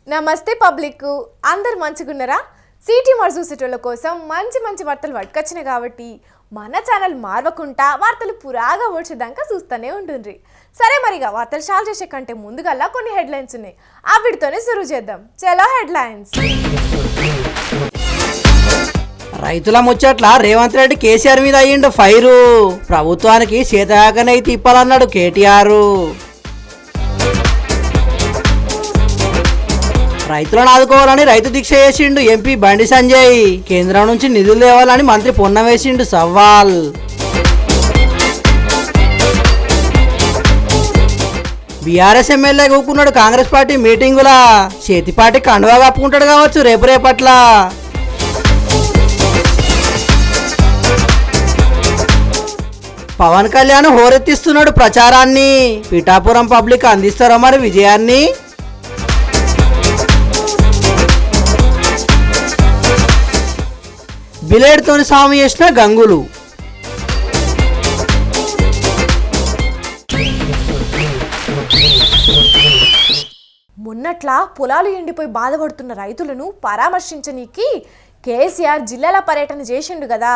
నమస్తే పబ్లిక్, అందరు మంచిగున్నారా? సిటీ మరి చూసేటోళ్ళ కోసం మంచి మంచి వార్తలు పట్టుకొచ్చినాయి కాబట్టి మన ఛానల్ మార్వకుండా వార్తలు పురాగా వచ్చేదాకా చూస్తూనే ఉంటుండ్రి. సరే మరిగా వార్తలు చాలు చేసే కంటే ముందుగల్లా కొన్ని హెడ్లైన్స్ ఉన్నాయి, ఆ వీటితోనే సురు చేద్దాం. చలో హెడ్లైన్స్. రైతుల ముచ్చట్ల రేవంత్ రెడ్డి కేసీఆర్ మీద అయ్యిండు ఫైరు. ప్రభుత్వానికి చేతగాకనే తిప్పాలన్నాడు కేటీఆర్. రైతులను ఆదుకోవాలని రైతు దీక్ష చేసిండు ఎంపీ బండి సంజయ్. కేంద్రం నుంచి నిధులు తేవాలని మంత్రి పొన్నం వేసిండు సవాల్. బీఆర్ఎస్ ఎమ్మెల్యే కూకున్నాడు కాంగ్రెస్ పార్టీ మీటింగులా. చేతిపాటి కండువా కప్పుకుంటాడు కావచ్చు రేపట్లా. పవన్ కళ్యాణ్ హోరెత్తిస్తున్నాడు ప్రచారాన్ని. పిఠాపురం పబ్లిక్ అందిస్తారో మరి విజయాన్ని. బిలేడ్తోని సాము చేసిన గంగులు. మొన్నట్లా పొలాలు ఎండిపోయి బాధపడుతున్న రైతులను పరామర్శించనీకి కేసీఆర్ జిల్లాల పర్యటన చేసిండు కదా.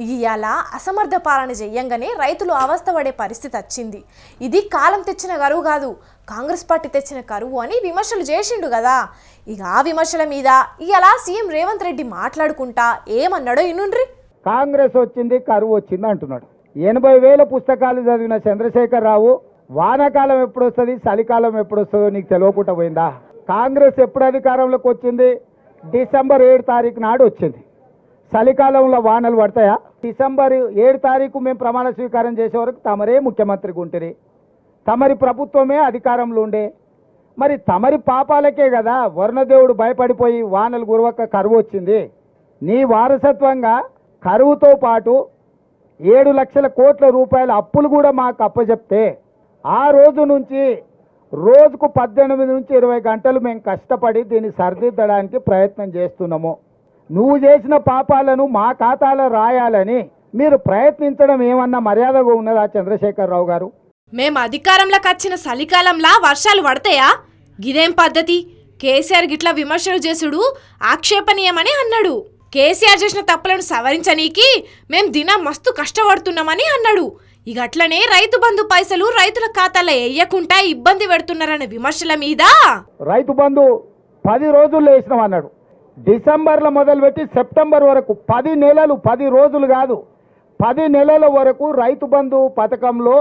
ఇవాళ అసమర్థ పాలన చెయ్యంగానే రైతులు అవస్థపడే పరిస్థితి వచ్చింది. ఇది కాలం తెచ్చిన కరువు కాదు, కాంగ్రెస్ పార్టీ తెచ్చిన కరువు అని విమర్శలు చేసిండు కదా. ఇక ఆ విమర్శల మీద ఇవాళ సీఎం రేవంత్ రెడ్డి మాట్లాడుకుంటా ఏమన్నాడో ఇనుండ్రి. కాంగ్రెస్ వచ్చింది కరువు వచ్చింది అంటున్నాడు. 80,000 పుస్తకాలు చదివిన చంద్రశేఖర్ రావు వానాకాలం ఎప్పుడు వస్తుంది, చలికాలం ఎప్పుడు వస్తుందో నీకు తెలియకుండా పోయిందా? కాంగ్రెస్ ఎప్పుడు అధికారంలోకి వచ్చింది? డిసెంబర్ 7 తారీఖు నాడు వచ్చింది. చలికాలంలో వానలు పడతాయా? డిసెంబర్ 7 తారీఖు మేము ప్రమాణ స్వీకారం చేసే వరకు తమరే ముఖ్యమంత్రికి ఉంటుంది, తమరి ప్రభుత్వమే అధికారంలో ఉండే. మరి తమరి పాపాలకే కదా వరుణదేవుడు భయపడిపోయి వానలు గురవక కరువు వచ్చింది. నీ వారసత్వంగా కరువుతో పాటు 7 లక్షల కోట్ల రూపాయల అప్పులు కూడా మాకు అప్పచెప్తే ఆ రోజు నుంచి రోజుకు 18 నుంచి 20 గంటలు మేము కష్టపడి దీన్ని సరిదిద్దడానికి ప్రయత్నం చేస్తున్నాము. నువ్వు చేసిన పాపాలను మా ఖాతాలో రాయాలని మీరు ప్రయత్నించడం ఏమన్నా మర్యాదగా ఉన్నదా చంద్రశేఖర్ రావు గారు? మేము అధికారంలోకి వచ్చిన చలికాలంలా వర్షాలు పడతాయా? గిదేం పద్ధతి? కేసీఆర్ గిట్లా విమర్శలు చేసుడు ఆక్షేపణీయమని అన్నాడు. కేసీఆర్ చేసిన తప్పులను సవరించనీకి మేం దినం మస్తు కష్టపడుతున్నామని అన్నాడు. ఇక అట్లనే రైతు బంధు పైసలు రైతుల ఖాతాలో వేయకుండా ఇబ్బంది పెడుతున్నారనే విమర్శల మీద రైతు బంధు 10 రోజుల్లో వేసినాం అన్నాడు. డిసెంబర్లో మొదలుపెట్టి సెప్టెంబర్ వరకు 10 నెలలు, 10 రోజులు కాదు 10 నెలల వరకు రైతు బంధు పథకంలో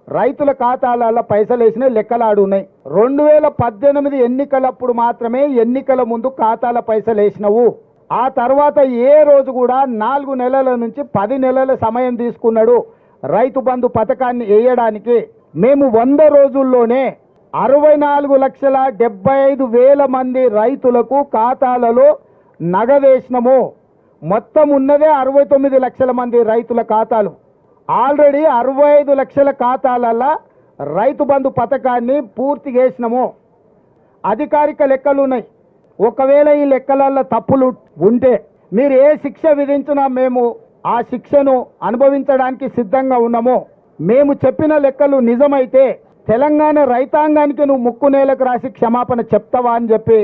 రైతుల ఖాతాలలో పైసలు వేసిన లెక్కలాడు ఉన్నాయి. 2018 ఎన్నికలప్పుడు మాత్రమే ఎన్నికల ముందు ఖాతాల పైసలు వేసినవు. ఆ తర్వాత ఏ రోజు కూడా 4 నెలల నుంచి 10 నెలల సమయం తీసుకున్నాడు రైతు బంధు పథకాన్ని వేయడానికి. మేము 100 రోజుల్లోనే 64,75,000 మంది రైతులకు ఖాతాలలో నగదేసినము. మొత్తం ఉన్నదే 69 లక్షల మంది రైతుల ఖాతాలు. ఆల్రెడీ 65 లక్షల ఖాతాలలో రైతు బంధు పథకాన్ని పూర్తి చేసినాము. అధికారిక లెక్కలు ఉన్నాయి. ఒకవేళ ఈ లెక్కలలో తప్పులు ఉంటే మీరు ఏ శిక్ష విధించినా మేము ఆ శిక్షను అనుభవించడానికి సిద్ధంగా ఉన్నాము. మేము చెప్పిన లెక్కలు నిజమైతే తెలంగాణ రైతాంగానికి నువ్వు ముక్కు నేలకు రాసి క్షమాపణ చెప్తావా అని చెప్పి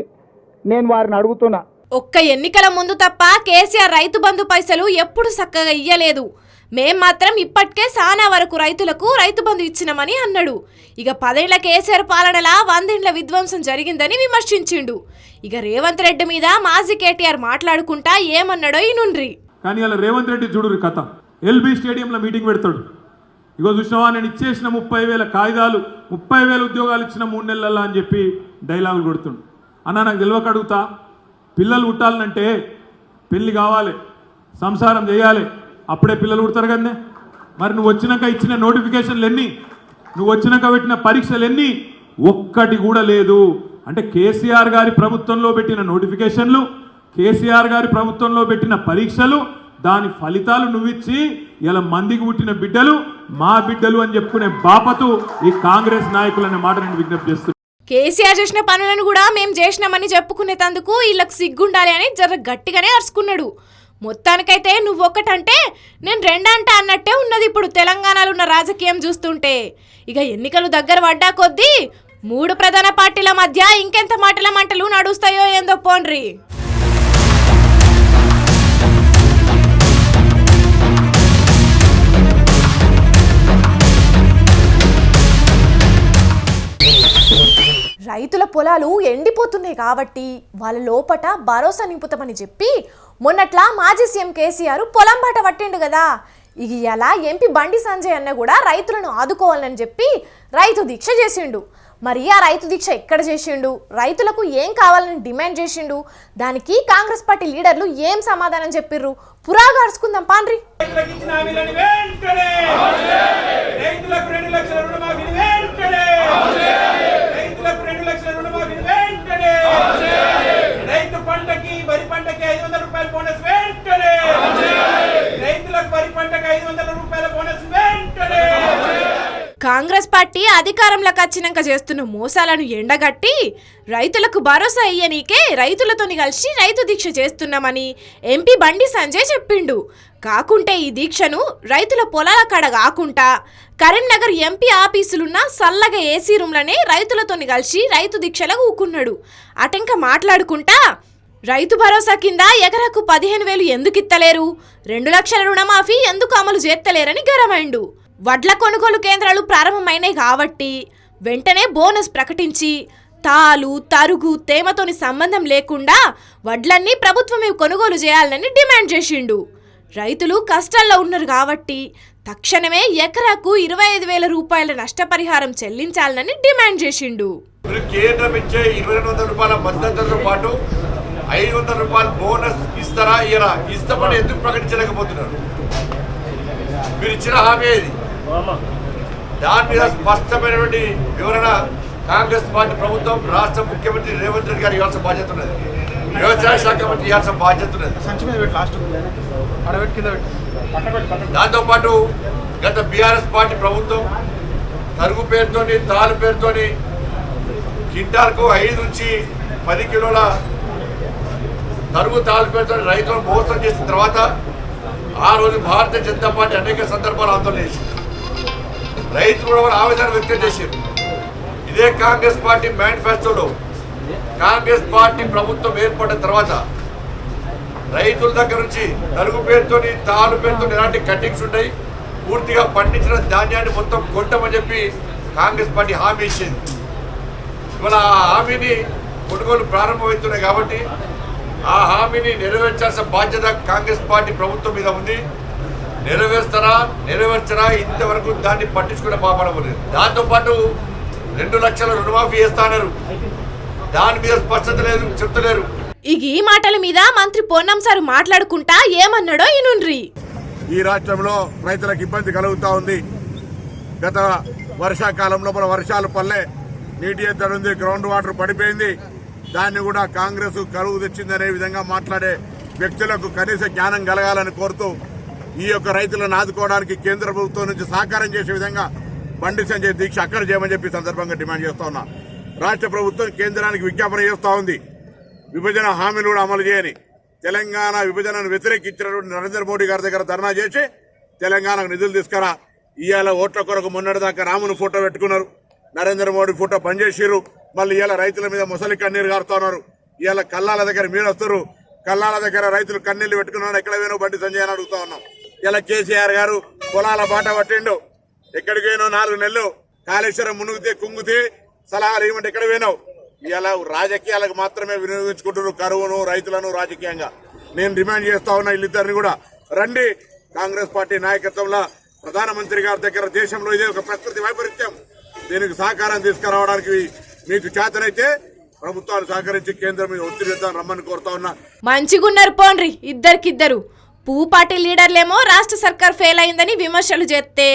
నేను వారిని అడుగుతున్నా. ఒక్క ఎన్నికల ముందు తప్ప కేసీఆర్ రైతు బంధు పైసలు ఎప్పుడు చక్కగా ఇయ్యలేదు. మేం మాత్రం ఇప్పటికే సానా వరకు రైతులకు రైతు బంధు ఇచ్చినామని అన్నాడు. ఇక 10 ఏళ్ల కేసీఆర్ పాలనలా 100 ఏళ్ల విధ్వంసం జరిగిందని విమర్శించిండు. ఇక రేవంత్ రెడ్డి మీద మాజీ కేటీఆర్ మాట్లాడుకుంటా ఏమన్నాడో ఈనుండ్రి. కానీ అలా రేవంత్ రెడ్డి చూడు కథ ఎల్బీ స్టేడియంలో మీటింగ్ పెడతాడు. ఇగో చూసినావా నేను ఇచ్చేసిన 30,000 కాగితాలు 30,000 ఉద్యోగాలు ఇచ్చిన 3 నెలల్లో అని చెప్పి డైలాగులు కొడుతుండు. అన్న నాకు తెలియక అడుగుతా, పిల్లలు పుట్టాలంటే పెళ్ళి కావాలి, సంసారం చేయాలి, అప్పుడే పిల్లలు పుడతారు కదనే. మరి నువ్వు వచ్చినాక ఇచ్చిన నోటిఫికేషన్లు ఎన్ని, నువ్వు వచ్చినాక పెట్టిన పరీక్షలు ఎన్ని? ఒక్కటి కూడా లేదు. అంటే కేసీఆర్ గారి ప్రభుత్వంలో పెట్టిన నోటిఫికేషన్లు, కేసీఆర్ గారి ప్రభుత్వంలో పెట్టిన పరీక్షలు, దాని ఫలితాలు నువ్విచ్చి ఇలా మందికి పుట్టిన బిడ్డలు మా బిడ్డలు అని చెప్పుకునే బాపతు ఈ కాంగ్రెస్ నాయకులనే మాట నేను విజ్ఞప్తి చేస్తున్నాను. కేసీఆర్ చేసిన పనులను కూడా మేం చేసినామని చెప్పుకునేందుకు వీళ్ళకి సిగ్గుండాలి అని జర గట్టిగానే అరుచుకున్నాడు. మొత్తానికైతే నువ్వొక్కటంటే నేను రెండంట అన్నట్టే ఉన్నది ఇప్పుడు తెలంగాణలో ఉన్న రాజకీయం చూస్తుంటే. ఇక ఎన్నికలు దగ్గర పడ్డా కొద్దీ మూడు ప్రధాన పార్టీల మధ్య ఇంకెంత మాటల మంటలు నడుస్తాయో ఏందో పోండ్రి. రైతుల పొలాలు ఎండిపోతున్నాయి కాబట్టి వాళ్ళ లోపట భరోసా నింపుతామని చెప్పి మొన్నట్లా మాజీ సీఎం కేసీఆర్ పొలం బాట పట్టిండు కదా. ఇక ఇలా ఎంపీ బండి సంజయ్ అన్న కూడా రైతులను ఆదుకోవాలని చెప్పి రైతు దీక్ష చేసిండు. మరి ఆ రైతు దీక్ష ఎక్కడ చేసిండు, రైతులకు ఏం కావాలని డిమాండ్ చేసిండు, దానికి కాంగ్రెస్ పార్టీ లీడర్లు ఏం సమాధానం చెప్పిర్రు పురాగార్చుకుందాం పాండ్రి. రైతు పంటకి వరి పంటకి 500 రూపాయల బోనస్ వెంటనే. రైతులకు వరి పంటకి 500 రూపాయల బోనస్ వెంటనే. కాంగ్రెస్ పార్టీ అధికారంలోకి వచ్చినాక చేస్తున్న మోసాలను ఎండగట్టి రైతులకు భరోసా ఇయ్యనీకే రైతులతోని కలిసి రైతు దీక్ష చేస్తున్నామని ఎంపీ బండి సంజయ్ చెప్పిండు. కాకుంటే ఈ దీక్షను రైతుల పొలాల కాడ కాకుండా కరీంనగర్ ఎంపీ ఆఫీసులున్న సల్లగా ఏసీ రూమ్లనే రైతులతోని కలిసి రైతు దీక్షలో ఊకున్నాడు. అటెంక మాట్లాడుకుంటా రైతు భరోసా కింద ఎకరాకు 15,000 ఎందుకు ఇత్తలేరు, 2 లక్షల రుణమాఫీ ఎందుకు అమలు చేస్తలేరని గరమైండు. వడ్ల కొనుగోలు కేంద్రాలు ప్రారంభమైనాయి కాబట్టి వెంటనే బోనస్ ప్రకటించి తాలు తరుగు తేమతోని సంబంధం లేకుండా వడ్లన్నీ ప్రభుత్వమే కొనుగోలు చేయాలని డిమాండ్ చేసిండు. రైతులు కష్టాల్లో ఉన్నారు కాబట్టి తక్షణమే ఎకరాకు 25,000 రూపాయల నష్టపరిహారం చెల్లించాలని డిమాండ్ చేసిండు. కేంద్రం ఇచ్చే 2,200 రూపాయల మద్దతుతో పాటు 500 రూపాయల బోనస్ ఇస్తారా ఇయరా, ఇస్తామని ఎందుకు ప్రకటించలేకపోతున్నారు? మీరు ఇచ్చిన హామీ ఏది? దాని మీద స్పష్టమైనటువంటి వివరణ కాంగ్రెస్ పార్టీ ప్రభుత్వం, రాష్ట్ర ముఖ్యమంత్రి రేవంత్ రెడ్డి గారు ఇవ్వాల్సిన బాధ్యత ఉన్నది. వ్యవసాయ శాఖ మంత్రి ఇవ్వాల్సిన బాధ్యత ఉన్నది. దాంతోపాటు గత బీఆర్ఎస్ పార్టీ ప్రభుత్వం తరుగు పేరుతోని తాలు పేరుతోని కింటాలకు 5 నుంచి 10 కిలోల తరుగు తాలు పేరుతో రైతులను మోసం చేసిన తర్వాత ఆ రోజు భారతీయ జనతా పార్టీ అనేక సందర్భాలు ఆందోళన చేసింది. రైతులు కూడా ఆవేదన వ్యక్తం చేశారు. ఇదే కాంగ్రెస్ పార్టీ మేనిఫెస్టోలో కాంగ్రెస్ పార్టీ ప్రభుత్వం ఏర్పడిన తర్వాత రైతుల దగ్గర నుంచి తరుగు పేరుతోని తాలు పేరుతో ఎలాంటి కట్టింగ్స్ ఉంటాయి, పూర్తిగా పండించిన ధాన్యాన్ని మొత్తం కొంటామని చెప్పి కాంగ్రెస్ పార్టీ హామీ ఇచ్చింది. ఇవాళ ఆ హామీని కొనుగోలు ప్రారంభమవుతున్నాయి కాబట్టి ఆ హామీని నెరవేర్చాల్సిన బాధ్యత కాంగ్రెస్ పార్టీ ప్రభుత్వం మీద ఉంది. నెరవేర్చరా ఇంతవరకు దాన్ని పట్టించుకునే పాపడలేదు. దాంతోపాటు 2 లక్షల రుణమాఫీ చేస్తానన్నారు, దాని మీద స్పష్టత లేదు, చెప్తలేరు. ఈ మాటల మీద మంత్రి పొన్నం సార్ మాట్లాడుకుంటా ఏమన్నాడో ఇనుండ్రి. ఈ రాష్ట్రంలో రైతులకు ఇబ్బంది కలుగుతా ఉంది. గత వర్షాకాలంలో మన వర్షాలు పల్లె, నీటి ఎద్దడి ఉంది, గ్రౌండ్ వాటర్ పడిపోయింది. దాన్ని కూడా కాంగ్రెస్ కరువు తెచ్చిందనే విధంగా మాట్లాడే వ్యక్తులకు కనీస జ్ఞానం కలగాలని కోరుతూ ఈ యొక్క రైతులను ఆదుకోవడానికి కేంద్ర ప్రభుత్వం నుంచి సహకారం చేసే విధంగా బండి సంజయ్ దీక్ష అక్కడ చేయమని చెప్పి సందర్భంగా డిమాండ్ చేస్తా ఉన్నా. రాష్ట్ర ప్రభుత్వం కేంద్రానికి విజ్ఞాపన చేస్తూ ఉంది, విభజన హామీలు కూడా అమలు చేయని. తెలంగాణ విభజనను వ్యతిరేకించినటువంటి నరేంద్ర మోడీ గారి దగ్గర ధర్నా చేసి తెలంగాణకు నిధులు తీసుకురా. ఇవాళ ఓట్ల కొరకు మొన్నటిదాకా రామును ఫోటో పెట్టుకున్నారు, నరేంద్ర మోడీ ఫోటో పనిచేసిరు. మళ్ళీ ఇవాళ రైతుల మీద ముసలి కన్నీరు గారుతున్నారు. ఇవాళ కల్లాల దగ్గర మీరు వస్తారు, కల్లాల దగ్గర రైతులు కన్నీళ్లు పెట్టుకున్నారు. ఎక్కడ పోయినా బండి సంజయ్ అని అడుగుతా ఉన్నాం. ఇలా కేసీఆర్ గారు పొలాల బాట పట్టిండు, ఎక్కడికి పోయినావు 4 నెలలు, కాళేశ్వరం మునుగుతే కుంగితే సలహాలు ఇవ్వమంటే ఎక్కడ పోయినావు? ఇలా రాజకీయాలకు మాత్రమే వినియోగించుకుంటున్నారు కరువును, రైతులను రాజకీయంగా. నేను డిమాండ్ చేస్తా ఉన్నా వీళ్ళిద్దరిని కూడా రండి. కాంగ్రెస్ పార్టీ నాయకత్వంలో ప్రధానమంత్రి గారి దగ్గర దేశంలో ఇదే ఒక ప్రకృతి వైపరీత్యం, దీనికి సహకారం తీసుకురావడానికి మీకు చేతనైతే ప్రభుత్వాలు సహకరించి కేంద్రం మీద ఒత్తిడి చేద్దాం రమ్మని కోరుతా ఉన్నా. మంచిగున్నారు పోండ్రి ఇద్దరికిద్దరు. పువ్వు పార్టీ లీడర్లేమో రాష్ట్ర సర్కార్ ఫెయిల్ అయిందని విమర్శలు చేస్తే,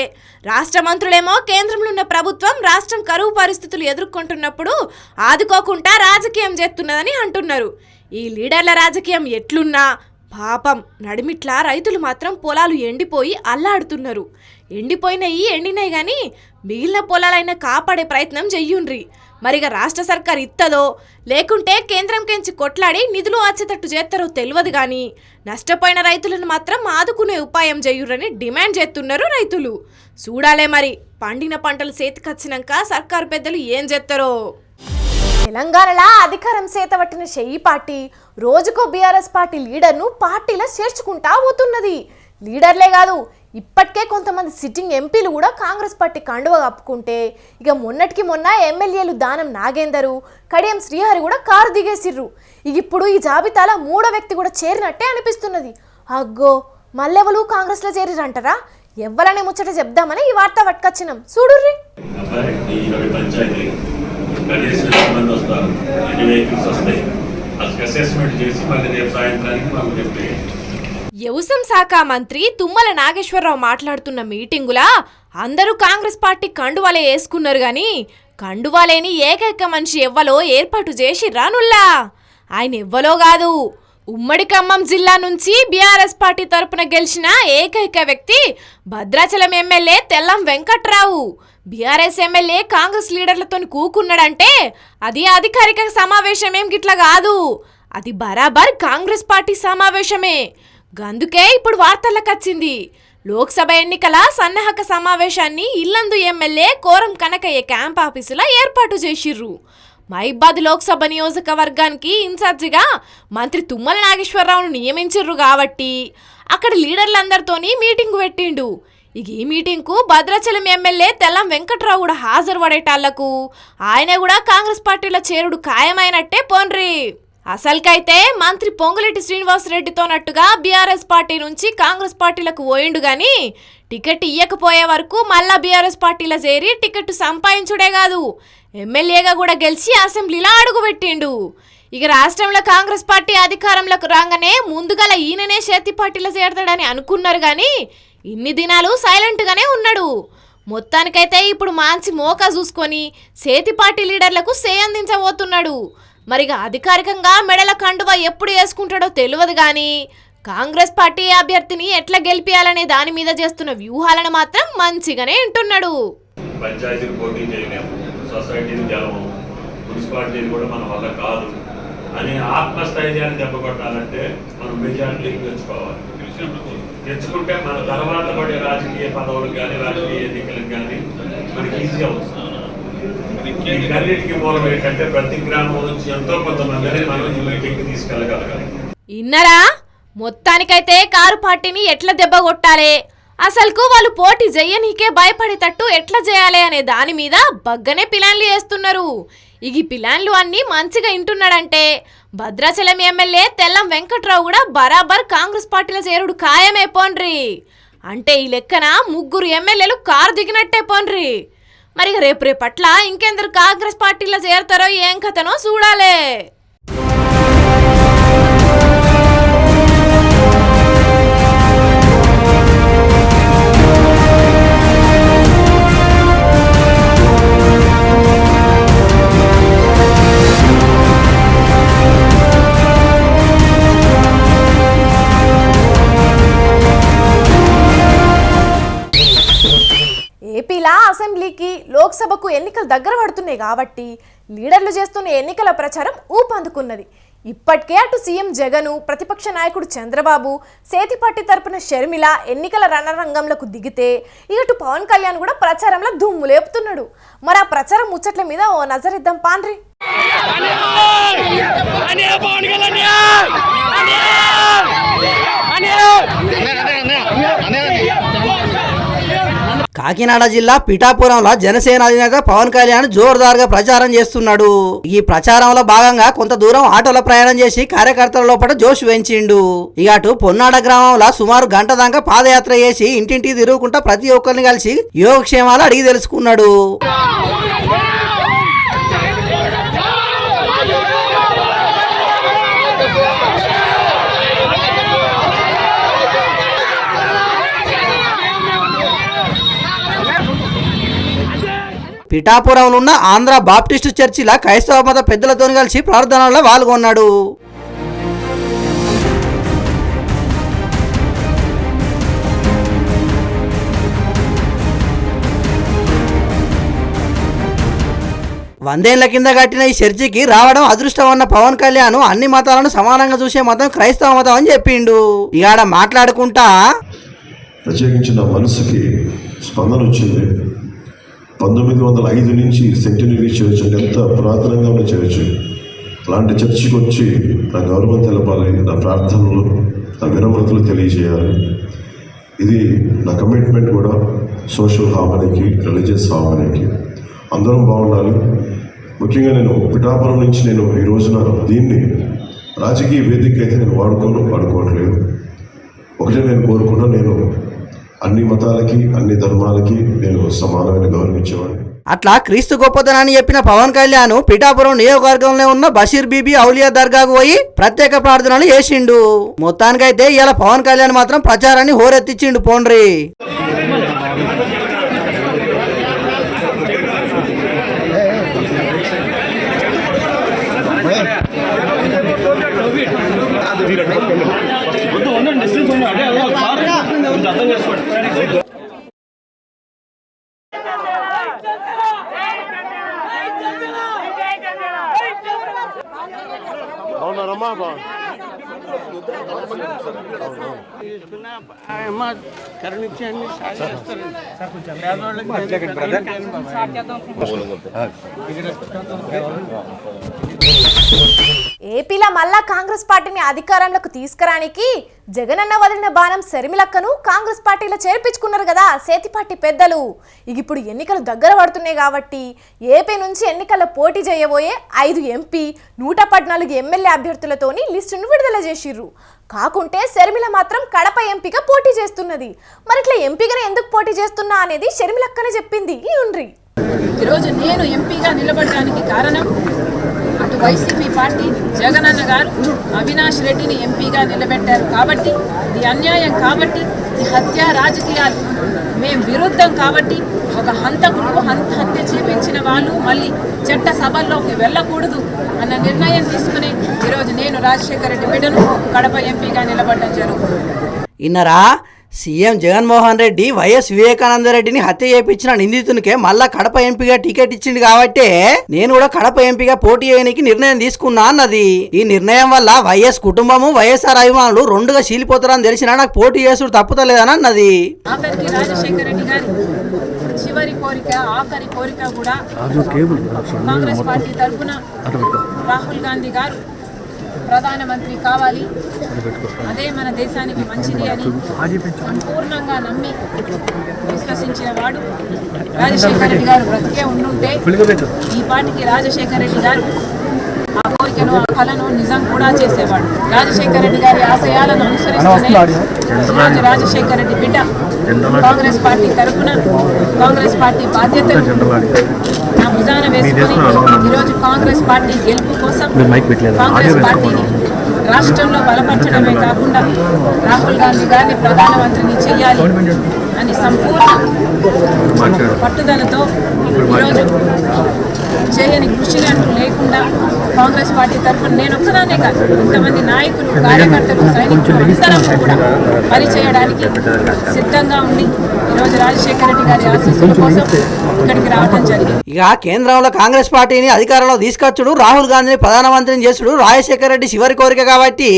రాష్ట్ర మంత్రులేమో కేంద్రంలో ఉన్న ప్రభుత్వం రాష్ట్రం కరువు పరిస్థితులు ఎదుర్కొంటున్నప్పుడు ఆదుకోకుండా రాజకీయం చేస్తున్నదని అంటున్నారు. ఈ లీడర్ల రాజకీయం ఎట్లున్నా పాపం నడిమిట్లా రైతులు మాత్రం పొలాలు ఎండిపోయి అల్లాడుతున్నారు. ఎండినాయి కానీ మిగిలిన పొలాలైనా కాపాడే ప్రయత్నం చెయ్యుండ్రి. మరిగా రాష్ట్ర సర్కార్ ఇత్తదో లేకుంటే కేంద్రం కెంచి కొట్లాడి నిధులు వచ్చేటట్టు చేస్తారో తెలియదు కానీ నష్టపోయిన రైతులను మాత్రం ఆదుకునే ఉపాయం చెయ్యురని డిమాండ్ చేస్తున్నారు రైతులు. చూడాలే మరి పండిన పంటలు చేతికొచ్చినాక సర్కారు పెద్దలు ఏం చేస్తారో. తెలంగాణలో అధికారం చేతబట్టిన షెయ్యి పార్టీ రోజుకో బీఆర్ఎస్ పార్టీ లీడర్ను పార్టీలో చేర్చుకుంటా పోతున్నది. లీడర్లే కాదు, ఇప్పటికే కొంతమంది సిట్టింగ్ ఎంపీలు కూడా కాంగ్రెస్ పార్టీ కండువ కప్పుకుంటే ఇక మొన్నటికి మొన్న ఎమ్మెల్యేలు దానం నాగేందరు, కడియం శ్రీహరి కూడా కారు దిగేసిర్రు. ఇక ఇప్పుడు ఈ జాబితాలో మూడో వ్యక్తి కూడా చేరినట్టే అనిపిస్తున్నది. అగ్గో మళ్ళెవలు కాంగ్రెస్లో చేరిరంటారా? ఎవ్వరనే ముచ్చట చెప్దామని ఈ వార్త పట్టుకొచ్చినాం, చూడుర్రి. వ్యవసాయ శాఖ మంత్రి తుమ్మల నాగేశ్వరరావు మాట్లాడుతున్న మీటింగులా అందరూ కాంగ్రెస్ పార్టీ కండువాలే వేసుకున్నారు గాని కండువాలేని ఏకైక మనిషి ఎవ్వలో ఏర్పాటు చేసి రానుల్లా. ఆయన ఎవ్వలో కాదు, ఉమ్మడి ఖమ్మం జిల్లా నుంచి బీఆర్ఎస్ పార్టీ తరపున గెలిచిన ఏకైక వ్యక్తి Bhadrachalam MLA Tellam Venkatrao. BRS MLA Congress లీడర్లతో కూకున్నాడంటే అది అధికారిక సమావేశమేం గిట్లా కాదు, అది బరాబర్ కాంగ్రెస్ పార్టీ సమావేశమే. గందుకే ఇప్పుడు వార్తలకు వచ్చింది. లోక్సభ ఎన్నికల సన్నాహక సమావేశాన్ని ఇల్లందు ఎమ్మెల్యే కోరం కనకయ్య క్యాంప్ ఆఫీసులో ఏర్పాటు చేసిర్రు. మహిబాద్ లోక్సభ నియోజకవర్గానికి ఇన్ఛార్జిగా మంత్రి తుమ్మల నాగేశ్వరరావును నియమించిర్రు కాబట్టి అక్కడ లీడర్లందరితోని మీటింగ్ పెట్టిండు. ఇక ఈ మీటింగ్కు భద్రాచలం ఎమ్మెల్యే తెల్లం వెంకట్రావు కూడా హాజరు పడేటాళ్లకు ఆయన కూడా కాంగ్రెస్ పార్టీలో చేరుడు ఖాయమైనట్టే పోన్రి. అసలుకైతే మంత్రి పొంగులేటి శ్రీనివాసరెడ్డితోనట్టుగా బీఆర్ఎస్ పార్టీ నుంచి కాంగ్రెస్ పార్టీలకు పోయిండు గాని టికెట్ ఇయ్యకపోయే వరకు మళ్ళా బీఆర్ఎస్ పార్టీలో చేరి టికెట్ సంపాదించుడే కాదు ఎమ్మెల్యేగా కూడా గెలిచి అసెంబ్లీలో అడుగుపెట్టిండు. ఇక రాష్ట్రంలో కాంగ్రెస్ పార్టీ అధికారంలోకి రాగానే ముందుగల ఈయననే చేతి పార్టీలో చేరతాడని అనుకున్నారు గాని ఇన్ని దినాలు సైలెంట్గానే ఉన్నాడు. మొత్తానికైతే ఇప్పుడు మంచి మోకా చూసుకొని చేతి పార్టీ లీడర్లకు అందించబోతున్నాడు. మరిగా అధికారికంగా మెడల కండువా ఎప్పుడు వేసుకుంటాడో తెలియదు కానీ కాంగ్రెస్ పార్టీ అభ్యర్థిని ఎట్లా గెలిపియాలనే దాని మీద చేస్తున్న వ్యూహాలను మాత్రం మంచిగానే వింటున్నాడు. పంచాయతీలు పోటీ చేయలేము, సొసైటీని గెలవము, మున్సిపాలిటీలు కూడా మన వల్ల కాదు అని ఆత్మస్థైర్యాన్ని దెబ్బకొట్టాలంటే మనం మెజారిటీ తెచ్చుకోవాలి. తెచ్చుకుంటే మన తర్వాత పడే రాజకీయ పదవులకు కానీ రాజకీయ ఎన్నికలకు కానీ మనకి ఈజీ అవుతుంది. వీటన్నిటికీ మూలం ఏంటంటే ప్రతి గ్రామం నుంచి ఎంతో కొంతమందిని మనం మీటింగ్కి తీసుకెళ్ళగలగాలి. ఇన్నరా మొత్తానికైతే కారు పార్టీని ఎట్లా దెబ్బ కొట్టాలి, అసలుకు వాళ్ళు పోటీ చెయ్యనీకే భయపడేటట్టు ఎట్లా చేయాలి అనే దాని మీద బగ్గనే ప్లాన్లు చేస్తున్నారు. ఈ ప్లాన్లు అన్నీ మంచిగా వింటున్నాడంటే భద్రాచలం ఎమ్మెల్యే తెల్లం వెంకట్రావు కూడా బరాబర్ కాంగ్రెస్ పార్టీలో చేరుడు ఖాయమే పోన్రి. అంటే ఈ లెక్కన 3 ఎమ్మెల్యేలు కారు దిగినట్టే పోన్రి. మరి రేపట్ల ఇంకెందరు కాంగ్రెస్ పార్టీలో చేరతారో ఏం కథనో చూడాలే. ఏపీలా అసెంబ్లీకి లోక్సభకు ఎన్నికలు దగ్గర పడుతున్నాయి కాబట్టి లీడర్లు చేస్తున్న ఎన్నికల ప్రచారం ఊపందుకున్నది. ఇప్పటికే అటు సీఎం జగను, ప్రతిపక్ష నాయకుడు చంద్రబాబు, సేతిపార్టీ తరపున షర్మిల ఎన్నికల రణరంగంలోకి దిగితే ఇటు పవన్ కళ్యాణ్ కూడా ప్రచారంలో దుమ్ము లేపుతున్నాడు. మరి ఆ ప్రచారం ముచ్చట్ల మీద ఓ నజరిద్దాం పాండ్రి. కాకినాడ జిల్లా పిఠాపురంలో జనసేన అధినేత పవన్ కళ్యాణ్ జోరుదారుగా ప్రచారం చేస్తున్నాడు. ఈ ప్రచారంలో భాగంగా కొంత దూరం ఆటోలో ప్రయాణం చేసి కార్యకర్తల లోపల జోష్ పెంచిండు. ఇక అటు పొన్నాడ గ్రామంలో సుమారు గంట దాకా పాదయాత్ర చేసి ఇంటింటికి తిరుగుకుంటా ప్రతి ఒక్కరిని కలిసి యోగక్షేమాలు అడిగి తెలుసుకున్నాడు. పిఠాపురంలో ఉన్న ఆంధ్ర బాప్టిస్టు చర్చిల క్రైస్తవ మత పెద్దలతో కలిసి ప్రార్థనల్లో పాల్గొన్నాడు. 100 ఏళ్ల కింద కట్టిన ఈ చర్చికి రావడం అదృష్టం అన్న పవన్ కళ్యాణ్ అన్ని మతాలను సమానంగా చూసే మతం క్రైస్తవ మతం అని చెప్పిండు. ఇక మాట్లాడుకుంటా ప్రత్యేకించి నా మనసుకి స్పందన వచ్చింది. 1905 నుంచి సెంటినరీ చర్చ్ అంటే ఎంత పురాతనంగా ఉన్న చర్చ్, అలాంటి చర్చికి వచ్చి నా గౌరవం తెలపాలి, నా ప్రార్థనలు నా వినమ్రతలు తెలియజేయాలి. ఇది నా కమిట్మెంట్ కూడా సోషల్ హార్మనీకి, రిలీజియస్ హార్మనీకి. అందరం బాగుండాలి. ముఖ్యంగా నేను పిఠాపురం నుంచి నేను ఈ రోజున దీన్ని రాజకీయ వేదిక అయితే నేను వాడుకోవట్లేదు. ఒకటే నేను కోరుకున్నా, నేను అన్ని మతాలకి అన్ని ధర్మాలకి నేను సమానమైన గౌరవించేవాడిని. అట్లా క్రీస్తు గొప్పతనాన్ని చెప్పిన పవన్ కళ్యాణ్ పిఠాపురం నియోజకవర్గంలో ఉన్న బషీర్ బీబీ ఔలియా దర్గాకు పోయి ప్రత్యేక ప్రార్థనలు చేసిండు. మొత్తానికైతే ఇలా పవన్ కళ్యాణ్ మాత్రం ప్రచారాన్ని హోరెత్తిచ్చిండు పోండ్రి. ఏపీలో మళ్ళా కాంగ్రెస్ పార్టీని అధికారంలోకి తీసుకురానికి జగనన్న వదిలిన బాణం శర్మిలక్కను కాంగ్రెస్ పార్టీలో చేర్పించుకున్నారు కదా సేతిపాటి పెద్దలు. ఇప్పుడు ఎన్నికలు దగ్గర పడుతున్నాయి కాబట్టి ఏపీ నుంచి ఎన్నికల్లో పోటీ చేయబోయే 5 ఎంపీ 114 ఎమ్మెల్యే అభ్యర్థులతోని లిస్టును విడుదల చేసిర్రు. కాకుంటే శర్మిల మాత్రం కడప ఎంపీగా పోటీ చేస్తున్నది. మరి ఇట్లా ఎంపీగా ఎందుకు పోటీ చేస్తున్నా అనేది శర్మిలక్కనే చెప్పింది. ఈరోజు నేను ఎంపీగా నిలబడడానికి కారణం అటు వైసీపీ పార్టీ జగనన్న గారు అవినాష్ రెడ్డిని ఎంపీగా నిలబెట్టారు కాబట్టి, ఇది అన్యాయం కాబట్టి, ఇది హత్య రాజకీయాలు మేము విరుద్ధం కాబట్టి, ఒక హంతకుడు హత్య చేపించిన వాళ్ళు మళ్ళీ చట్ట సభల్లోకి వెళ్ళకూడదు అన్న నిర్ణయం తీసుకుని ఈరోజు నేను రాజశేఖర రెడ్డి బిడ్డను కడప ఎంపీగా నిలబడడం జరుగుతుంది. ఇన్నరా సీఎం జగన్మోహన్ రెడ్డి వైఎస్ వివేకానంద రెడ్డిని హత్య చేయించిన నిందితునికే మళ్ళా కడప ఎంపీగా టికెట్ ఇచ్చింది కాబట్టి నేను కూడా కడప ఎంపీగా పోటీ చేయడానికి నిర్ణయం తీసుకున్నా అన్నది. ఈ నిర్ణయం వల్ల వైఎస్ కుటుంబము వైఎస్ఆర్ అభిమానులు రెండుగా చీలిపోతారని తెలిసినా నాకు పోటీ చేసుడు తప్పుతలేదని అన్నది. రాజశేఖర రెడ్డి గారి చివరి కోరిక, ఆఖరి కోరిక కూడా కాంగ్రెస్ పార్టీ తరఫున రాహుల్ గాంధీ గారు ప్రధానమంత్రి కావాలి, అదే మన దేశానికి మంచిది అని సంపూర్ణంగా నమ్మి విశ్వసించిన వాడు రాజశేఖర రెడ్డి గారు. బ్రతికే ఉండుంటే ఈ పార్టీకి రాజశేఖర రెడ్డి గారు ఆ కోరికను, ఆ కళను నిజం కూడా చేసేవాడు. రాజశేఖర రెడ్డి గారి ఆశయాలను అనుసరిస్తూనే ఈరోజు రాజశేఖర రెడ్డి బిడ్డ కాంగ్రెస్ పార్టీ తరఫున కాంగ్రెస్ పార్టీ బాధ్యతలు నా భుజాన వేసుకొని ఈరోజు కాంగ్రెస్ పార్టీ గెలుపు కోసం కాంగ్రెస్ పార్టీని రాష్ట్రంలో బలపరచడమే కాకుండా రాహుల్ గాంధీ గారిని ప్రధానమంత్రిని చేయాలి అని సంపూర్ణ పట్టుదలతో ఈరోజు చేయని కృషిని అంటూ లేకుండా కాంగ్రెస్ పార్టీ తరఫున నేను ఒక్కదానే కాదు, ఇంతమంది నాయకులు, కార్యకర్తలు, సైనికులు అందరం కూడా పనిచేయడానికి సిద్ధంగా ఉండి ఈరోజు రాజశేఖర రెడ్డి గారి ఆశీస్సుల కోసం ఇక్కడికి రావడం జరిగింది. ఇక కేంద్రంలో కాంగ్రెస్ పార్టీని అధికారంలో తీసుకొచ్చుడు, రాహుల్ గాంధీని ప్రధానమంత్రిని చేసుడు రాజశేఖర రెడ్డి చివరి కోరిక కాబట్టి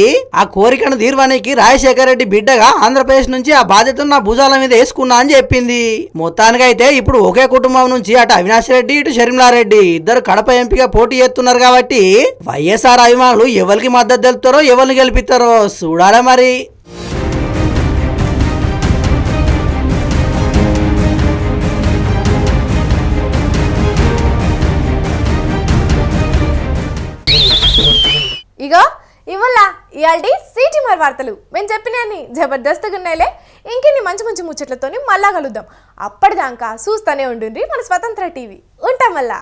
ఆ కోరికను తీర్వడానికి రాజశేఖర రెడ్డి బిడ్డగా ఆంధ్రప్రదేశ్ నుంచి ఆ బాధ్యతను నా భుజాల మీద వేసుకున్నా అని చెప్పింది. మొత్తానికైతే ఇప్పుడు ఒకే కుటుంబం నుంచి అటు అవినాష్ రెడ్డి ఇటు షర్మిలారెడ్డి ఇద్దరు కడప ఎంపీగా పోటీ చేస్తున్నారు కాబట్టి వైఎస్ఆర్ అభిమానులు ఎవరికి మద్దతు తెలుపుతారో ఎవరిని గెలిపిస్తారో చూడాలి మరి. ఇగో ఇవాళ సిటీ మరి వార్తలు మేము చెప్పినన్ని జబర్దస్త్గా ఉన్నాయిలే. ఇంకెన్ని మంచి మంచి ముచ్చట్లతోని మళ్ళా కలుద్దాం. అప్పటిదాకా చూస్తూనే ఉండండి మన స్వతంత్ర టీవీ. ఉంటాం మళ్ళా.